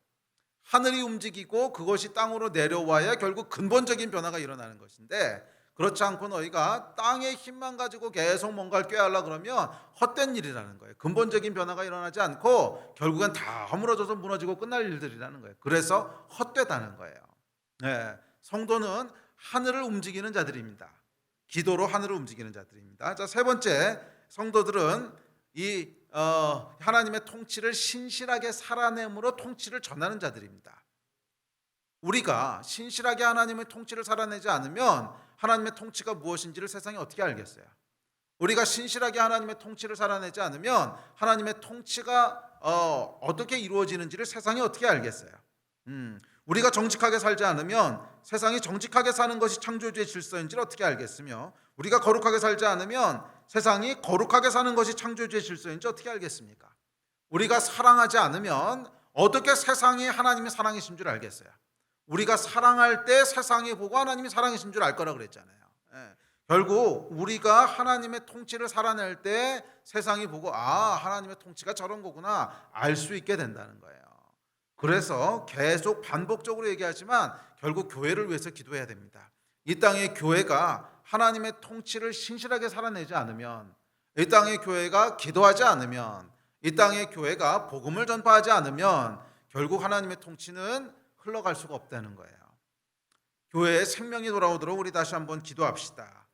하늘이 움직이고 그것이 땅으로 내려와야 결국 근본적인 변화가 일어나는 것인데, 그렇지 않고 너희가 땅의 힘만 가지고 계속 뭔가를 꾀하려 그러면 헛된 일이라는 거예요. 근본적인 변화가 일어나지 않고 결국엔 다 허물어져서 무너지고 끝날 일들이라는 거예요. 그래서 헛되다는 거예요. 네, 성도는 하늘을 움직이는 자들입니다. 기도로 하늘을 움직이는 자들입니다. 자, 세 번째, 성도들은 이 하나님의 통치를 신실하게 살아냄으로 통치를 전하는 자들입니다. 우리가 신실하게 하나님의 통치를 살아내지 않으면 하나님의 통치가 무엇인지를 세상이 어떻게 알겠어요? 우리가 신실하게 하나님의 통치를 살아내지 않으면 하나님의 통치가 어떻게 이루어지는지를 세상이 어떻게 알겠어요? 우리가 정직하게 살지 않으면 세상이 정직하게 사는 것이 창조주의 질서인지를 어떻게 알겠으며, 우리가 거룩하게 살지 않으면 세상이 거룩하게 사는 것이 창조주의 질서인지 어떻게 알겠습니까? 우리가 사랑하지 않으면 어떻게 세상이 하나님의 사랑이신 줄 알겠어요? 우리가 사랑할 때 세상이 보고 하나님이 사랑이신 줄 알 거라 그랬잖아요. 예. 결국 우리가 하나님의 통치를 살아낼 때 세상이 보고 하나님의 통치가 저런 거구나 알 수 있게 된다는 거예요. 그래서 계속 반복적으로 얘기하지만 결국 교회를 위해서 기도해야 됩니다. 이 땅의 교회가 하나님의 통치를 신실하게 살아내지 않으면, 이 땅의 교회가 기도하지 않으면, 이 땅의 교회가 복음을 전파하지 않으면 결국 하나님의 통치는 흘러갈 수가 없다는 거예요. 교회에 생명이 돌아오도록 우리 다시 한번 기도합시다.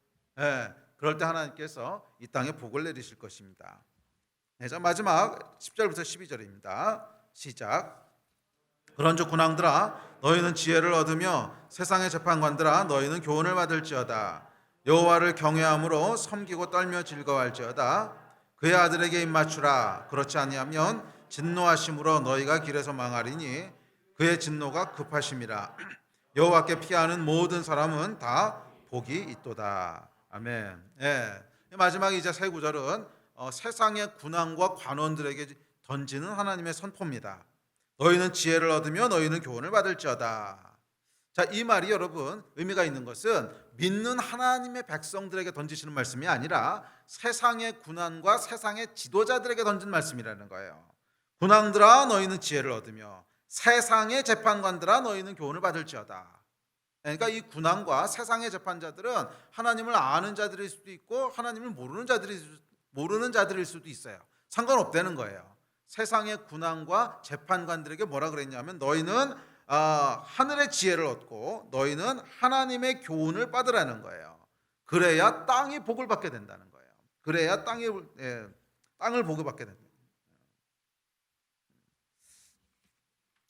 그럴 때 하나님께서 이 땅에 복을 내리실 것입니다. 자, 마지막 10절부터 12절입니다. 시작. 그런즉 군왕들아, 너희는 지혜를 얻으며 세상의 재판관들아, 너희는 교훈을 받을지어다. 여호와를 경외함으로 섬기고 떨며 즐거워할지어다. 그의 아들에게 입맞추라. 그렇지 아니하면 진노하심으로 너희가 길에서 망하리니 그의 진노가 급하심이라. 여호와께 피하는 모든 사람은 다 복이 있도다. 아멘. 마지막 이제 세 구절은 세상의 군왕과 관원들에게 던지는 하나님의 선포입니다. 너희는 지혜를 얻으며 너희는 교훈을 받을지어다. 자, 이 말이 여러분 의미가 있는 것은 믿는 하나님의 백성들에게 던지시는 말씀이 아니라 세상의 군왕과 세상의 지도자들에게 던진 말씀이라는 거예요. 군왕들아, 너희는 지혜를 얻으며 세상의 재판관들아, 너희는 교훈을 받을지어다. 그러니까 이 군왕과 세상의 재판자들은 하나님을 아는 자들일 수도 있고 하나님을 모르는 자들일 수도 있어요. 상관없다는 거예요. 세상의 군왕과 재판관들에게 뭐라 그랬냐면 너희는 하늘의 지혜를 얻고 너희는 하나님의 교훈을 받으라는 거예요. 그래야 땅이 복을 받게 된다는 거예요. 그래야 땅을 복을 받게 된다.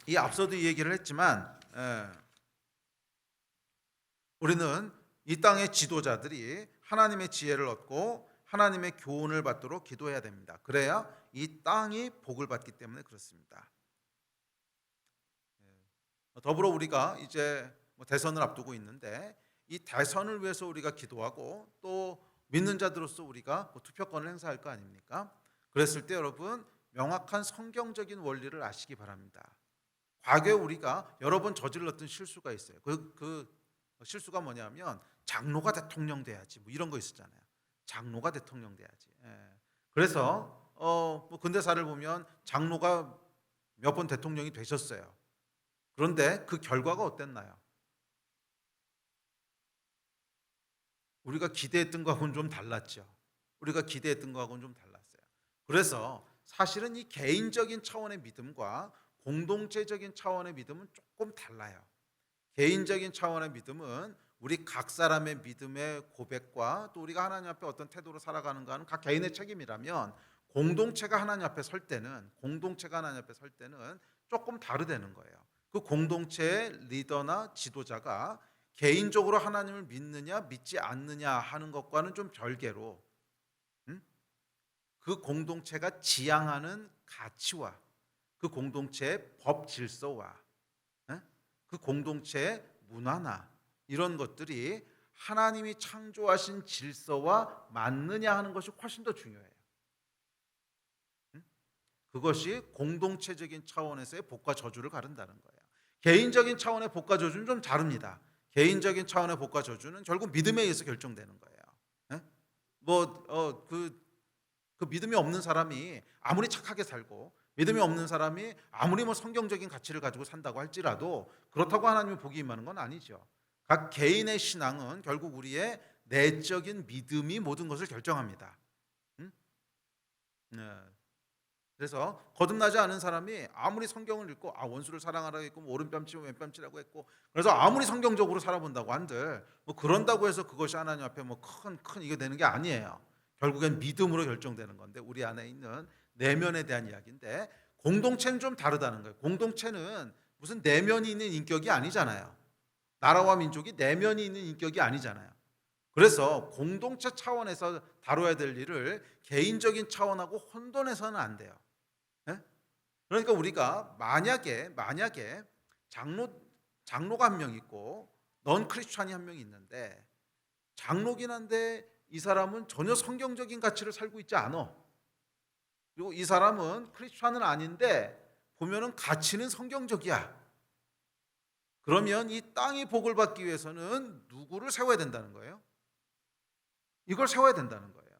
이 앞서도 이 얘기를 했지만 우리는 이 땅의 지도자들이 하나님의 지혜를 얻고 하나님의 교훈을 받도록 기도해야 됩니다. 그래야 이 땅이 복을 받기 때문에 그렇습니다. 더불어 우리가 이제 대선을 앞두고 있는데 이 대선을 위해서 우리가 기도하고 또 믿는 자들로서 우리가 투표권을 행사할 거 아닙니까? 그랬을 때 여러분 명확한 성경적인 원리를 아시기 바랍니다. 과거에 우리가 여러 번 저질렀던 실수가 있어요. 그 실수가 뭐냐면 장로가 대통령 돼야지 이런 거 있었잖아요. 장로가 대통령 돼야지. 그래서 근대사를 보면 장로가 몇 번 대통령이 되셨어요. 그런데 그 결과가 어땠나요? 우리가 기대했던 거하고는 좀 달랐죠. 우리가 기대했던 거하고는 좀 달랐어요. 그래서 사실은 이 개인적인 차원의 믿음과 공동체적인 차원의 믿음은 조금 달라요. 개인적인 차원의 믿음은 우리 각 사람의 믿음의 고백과 또 우리가 하나님 앞에 어떤 태도로 살아가는가는 각 개인의 책임이라면 공동체가 하나님 앞에 설 때는 조금 다르다는 거예요. 그 공동체의 리더나 지도자가 개인적으로 하나님을 믿느냐 믿지 않느냐 하는 것과는 좀 별개로 그 공동체가 지향하는 가치와 그 공동체의 법 질서와 그 공동체의 문화나 이런 것들이 하나님이 창조하신 질서와 맞느냐 하는 것이 훨씬 더 중요해요. 그것이 공동체적인 차원에서의 복과 저주를 가른다는 거예요. 개인적인 차원의 복과 저주는 좀 다릅니다. 개인적인 차원의 복과 저주는 결국 믿음에 의해서 결정되는 거예요. 그 믿음이 없는 사람이 아무리 착하게 살고 믿음이 없는 사람이 아무리 뭐 성경적인 가치를 가지고 산다고 할지라도 그렇다고 하나님의 복이 임하는 건 아니죠. 각 개인의 신앙은 결국 우리의 내적인 믿음이 모든 것을 결정합니다. 응? 네. 그래서 거듭나지 않은 사람이 아무리 성경을 읽고 원수를 사랑하라고 했고 뭐 오른뺨 치고 왼뺨 치라고 했고 그래서 아무리 성경적으로 살아본다고 한들 뭐 그런다고 해서 그것이 하나님 앞에 뭐 큰 이게 되는 게 아니에요. 결국엔 믿음으로 결정되는 건데 우리 안에 있는 내면에 대한 이야기인데 공동체는 좀 다르다는 거예요. 공동체는 무슨 내면이 있는 인격이 아니잖아요. 나라와 민족이 내면이 있는 인격이 아니잖아요. 그래서 공동체 차원에서 다뤄야 될 일을 개인적인 차원하고 혼돈해서는 안 돼요. 예? 그러니까 우리가 만약에 장로가 한 명 있고 넌 크리스찬이 한 명 있는데 장로긴 한데 이 사람은 전혀 성경적인 가치를 살고 있지 않아. 그리고 이 사람은 크리스찬은 아닌데 보면은 가치는 성경적이야. 그러면 이 땅이 복을 받기 위해서는 누구를 세워야 된다는 거예요? 이걸 세워야 된다는 거예요.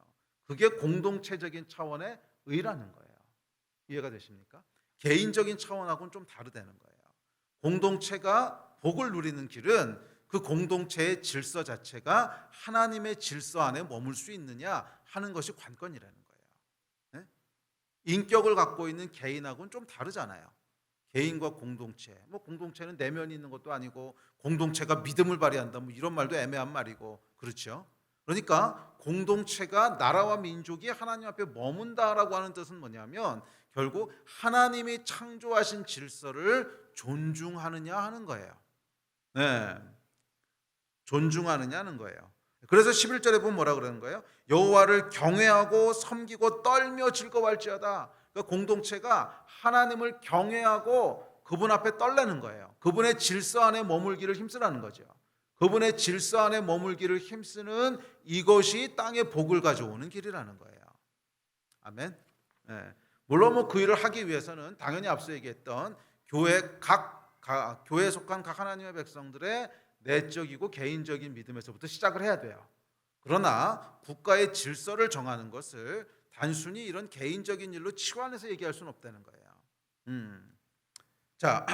그게 공동체적인 차원의 의라는 거예요. 이해가 되십니까? 개인적인 차원하고는 좀 다르다는 거예요. 공동체가 복을 누리는 길은 그 공동체의 질서 자체가 하나님의 질서 안에 머물 수 있느냐 하는 것이 관건이라는 거예요. 네? 인격을 갖고 있는 개인하고는 좀 다르잖아요. 개인과 공동체. 뭐 공동체는 내면이 있는 것도 아니고 공동체가 믿음을 발휘한다. 뭐 이런 말도 애매한 말이고 그렇죠. 그러니까 공동체가 나라와 민족이 하나님 앞에 머문다라고 하는 뜻은 뭐냐면 결국 하나님이 창조하신 질서를 존중하느냐 하는 거예요. 네. 존중하느냐는 거예요. 그래서 11절에 보면 뭐라 그러는 거예요? 여호와를 경외하고 섬기고 떨며 즐거워할지어다. 그러니까 공동체가 하나님을 경외하고 그분 앞에 떨려는 거예요. 그분의 질서 안에 머물기를 힘쓰라는 거죠. 그분의 질서 안에 머물기를 힘쓰는 이것이 땅의 복을 가져오는 길이라는 거예요. 아멘. 네. 물론 뭐 그 일을 하기 위해서는 당연히 앞서 얘기했던 교회에 속한 각 하나님의 백성들의 내적이고 개인적인 믿음에서부터 시작을 해야 돼요. 그러나 국가의 질서를 정하는 것을 단순히 이런 개인적인 일로 치환해서 얘기할 수는 없다는 거예요. 자,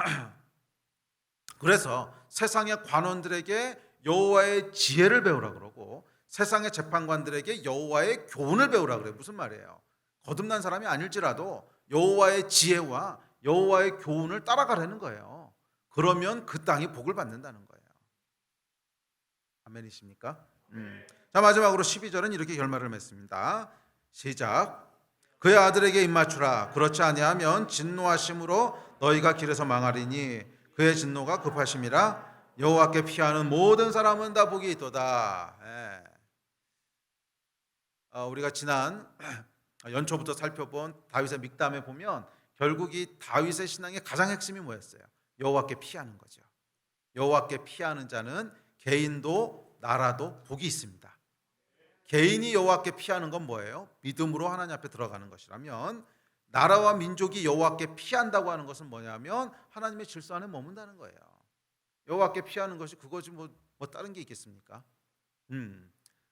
그래서 세상의 관원들에게 여호와의 지혜를 배우라 그러고 세상의 재판관들에게 여호와의 교훈을 배우라 그래요. 무슨 말이에요? 거듭난 사람이 아닐지라도 여호와의 지혜와 여호와의 교훈을 따라가라는 거예요. 그러면 그 땅이 복을 받는다는 거예요. 아멘이십니까? 자, 마지막으로 12절은 이렇게 결말을 맺습니다. 시작. 그의 아들에게 입맞추라. 그렇지 아니하면 진노하심으로 너희가 길에서 망하리니 그의 진노가 급하심이라. 여호와께 피하는 모든 사람은 다 복이 있도다. 예. 우리가 지난 연초부터 살펴본 다윗의 믹담에 보면 결국 이 다윗의 신앙의 가장 핵심이 뭐였어요? 여호와께 피하는 거죠. 여호와께 피하는 자는 개인도 나라도 복이 있습니다. 개인이 여호와께 피하는 건 뭐예요? 믿음으로 하나님 앞에 들어가는 것이라면 나라와 민족이 여호와께 피한다고 하는 것은 뭐냐면 하나님의 질서 안에 머문다는 거예요. 여호와께 피하는 것이 그거지 뭐 다른 게 있겠습니까?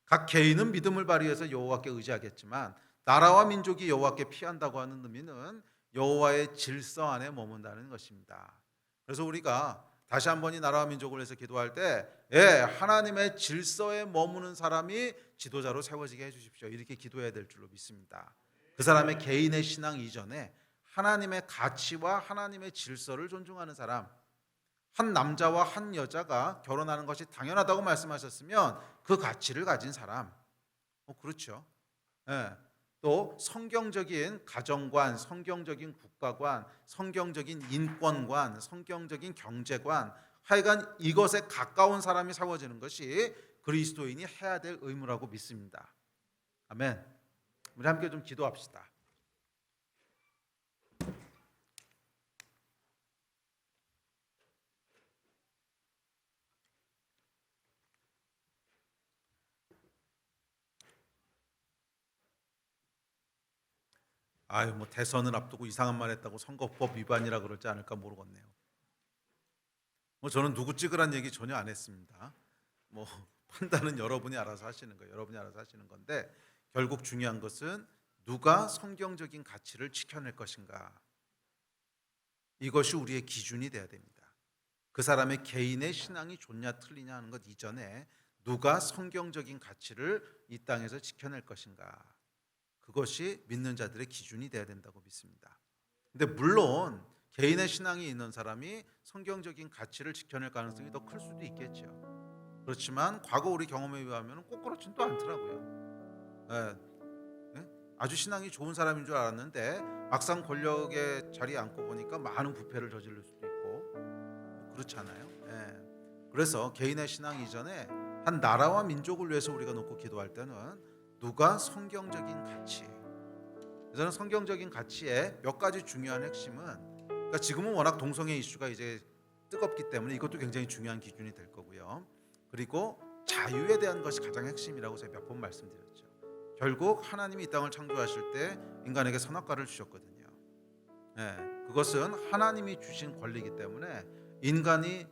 각 개인은 믿음을 발휘해서 여호와께 의지하겠지만 나라와 민족이 여호와께 피한다고 하는 의미는 여호와의 질서 안에 머문다는 것입니다. 그래서 우리가 다시 한번 이 나라와 민족을 위해서 기도할 때 하나님의 질서에 머무는 사람이 지도자로 세워지게 해주십시오. 이렇게 기도해야 될 줄로 믿습니다. 그 사람의 개인의 신앙 이전에 하나님의 가치와 하나님의 질서를 존중하는 사람, 한 남자와 한 여자가 결혼하는 것이 당연하다고 말씀하셨으면 그 가치를 가진 사람, 그렇죠. 또 성경적인 가정관, 성경적인 국가관, 성경적인 인권관, 성경적인 경제관, 하여간 이것에 가까운 사람이 세워지는 것이 그리스도인이 해야 될 의무라고 믿습니다. 아멘. 우리 함께 좀 기도합시다. 뭐 대선을 앞두고 이상한 말 했다고 선거법 위반이라 그러지 않을까 모르겠네요. 저는 누구 찍으란 얘기 전혀 안 했습니다. 판단은 여러분이 알아서 하시는 거예요. 여러분이 알아서 하시는 건데 결국 중요한 것은 누가 성경적인 가치를 지켜낼 것인가. 이것이 우리의 기준이 돼야 됩니다. 그 사람의 개인의 신앙이 좋냐 틀리냐 하는 것 이전에 누가 성경적인 가치를 이 땅에서 지켜낼 것인가, 그것이 믿는 자들의 기준이 돼야 된다고 믿습니다. 근데 물론 개인의 신앙이 있는 사람이 성경적인 가치를 지켜낼 가능성이 더 클 수도 있겠죠. 그렇지만 과거 우리 경험에 의하면 꼭 그렇진 또 않더라고요. 아주 신앙이 좋은 사람인 줄 알았는데 막상 권력의 자리에 앉고 보니까 많은 부패를 저지를 수도 있고 그렇잖아요. 그래서 개인의 신앙 이전에 한 나라와 민족을 위해서 우리가 놓고 기도할 때는 누가 성경적인 가치, 저는 성경적인 가치의 몇 가지 중요한 핵심은, 그러니까 지금은 워낙 동성애 이슈가 이제 뜨겁기 때문에 이것도 굉장히 중요한 기준이 될 거고요. 그리고 자유에 대한 것이 가장 핵심이라고 제가 몇 번 말씀드렸죠. 결국 하나님이 이 땅을 창조하실 때 인간에게 선악과를 주셨거든요. 그것은 하나님이 주신 권리이기 때문에 인간이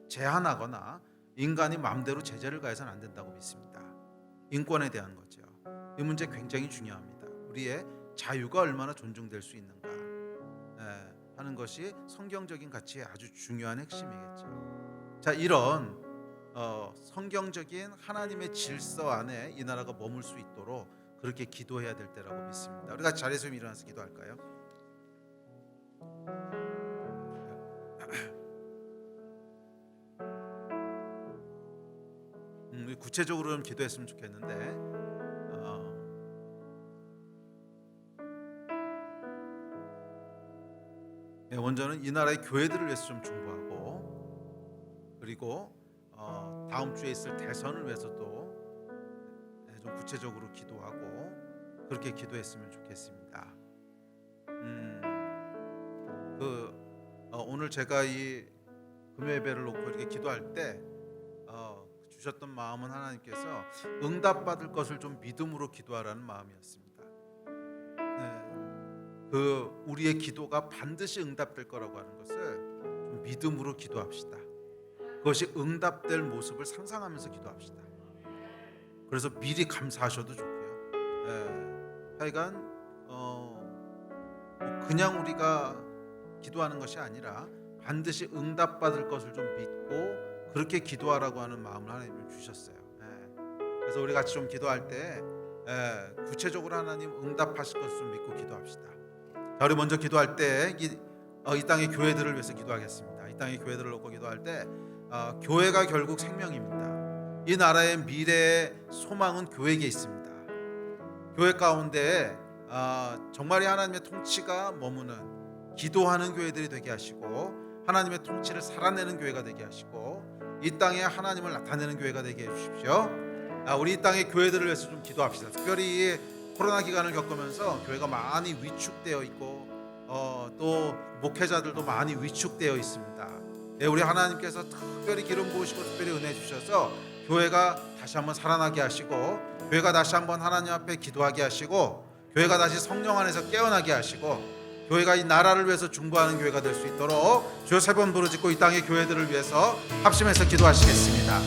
제한하거나 인간이 마음대로 제재를 가해서는 안 된다고 믿습니다. 인권에 대한 거죠. 이 문제 굉장히 중요합니다. 우리의 자유가 얼마나 존중될 수 있는가 하는 것이 성경적인 가치의 아주 중요한 핵심이겠죠. 자, 이런 성경적인 하나님의 질서 안에 이 나라가 머물 수 있도록 그렇게 기도해야 될 때라고 믿습니다. 우리가 자리에서 일어나서 기도할까요? 구체적으로 좀 기도했으면 좋겠는데 먼저는 이 나라의 교회들을 위해서 좀 중보하고, 그리고 다음 주에 있을 대선을 위해서도 좀 구체적으로 기도하고 그렇게 기도했으면 좋겠습니다. 오늘 제가 이 금요예배를 놓고 이렇게 기도할 때 주셨던 마음은 하나님께서 응답받을 것을 좀 믿음으로 기도하라는 마음이었습니다. 우리의 기도가 반드시 응답될 거라고 하는 것을 좀 믿음으로 기도합시다. 그것이 응답될 모습을 상상하면서 기도합시다. 그래서 미리 감사하셔도 좋고요. 하여간 그냥 우리가 기도하는 것이 아니라 반드시 응답받을 것을 좀 믿고 그렇게 기도하라고 하는 마음을 하나님이 주셨어요. 그래서 우리 같이 좀 기도할 때 구체적으로 하나님 응답하실 것을 좀 믿고 기도합시다. 자, 우리 먼저 기도할 때 이 땅의 교회들을 위해서 기도하겠습니다. 이 땅의 교회들을 놓고 기도할 때 교회가 결국 생명입니다. 이 나라의 미래의 소망은 교회에 있습니다. 교회 가운데 정말이 하나님의 통치가 머무는 기도하는 교회들이 되게 하시고 하나님의 통치를 살아내는 교회가 되게 하시고 이 땅에 하나님을 나타내는 교회가 되게 해주십시오. 우리 이 땅의 교회들을 위해서 좀 기도합시다. 특별히 이 코로나 기간을 겪으면서 교회가 많이 위축되어 있고 또 목회자들도 많이 위축되어 있습니다. 우리 하나님께서 특별히 기름 부으시고 특별히 은혜 주셔서 교회가 다시 한번 살아나게 하시고 교회가 다시 한번 하나님 앞에 기도하게 하시고 교회가 다시 성령 안에서 깨어나게 하시고 교회가 이 나라를 위해서 중보하는 교회가 될 수 있도록 주여 세 번 부르짖고 이 땅의 교회들을 위해서 합심해서 기도하시겠습니다.